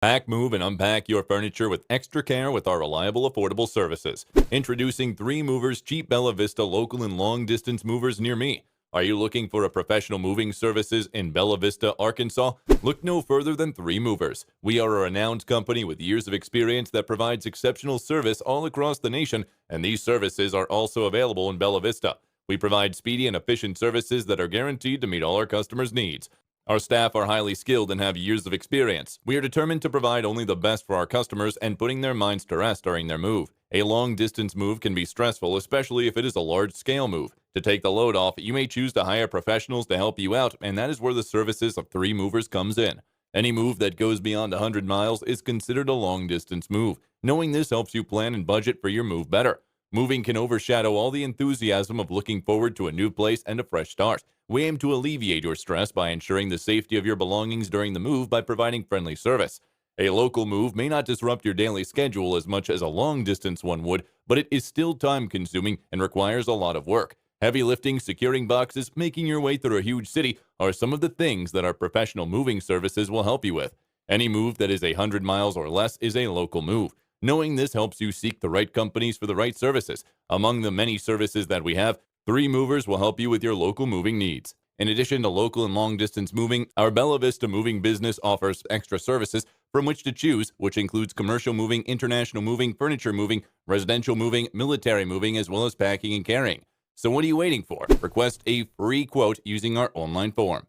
Pack, move, and unpack your furniture with extra care with our reliable, affordable services. Introducing 3 Movers Cheap Bella Vista local and long distance movers near me. Are you looking for a professional moving services in Bella Vista, Arkansas? Look no further than 3 Movers. We are a renowned company with years of experience that provides exceptional service all across the nation, and these services are also available in Bella Vista. We provide speedy and efficient services that are guaranteed to meet all our customers' needs. Our staff are highly skilled and have years of experience. We are determined to provide only the best for our customers and putting their minds to rest during their move. A long-distance move can be stressful, especially if it is a large-scale move. To take the load off, you may choose to hire professionals to help you out, and that is where the services of 3 Movers comes in. Any move that goes beyond 100 miles is considered a long-distance move. Knowing this helps you plan and budget for your move better. Moving can overshadow all the enthusiasm of looking forward to a new place and a fresh start. We aim to alleviate your stress by ensuring the safety of your belongings during the move by providing friendly service. A local move may not disrupt your daily schedule as much as a long-distance one would, but it is still time-consuming and requires a lot of work. Heavy lifting, securing boxes, making your way through a huge city are some of the things that our professional moving services will help you with. Any move that is 100 miles or less is a local move. Knowing this helps you seek the right companies for the right services. Among the many services that we have, 3 Movers will help you with your local moving needs. In addition to local and long-distance moving, our Bella Vista moving business offers extra services from which to choose, which includes commercial moving, international moving, furniture moving, residential moving, military moving, as well as packing and carrying. So what are you waiting for? Request a free quote using our online form.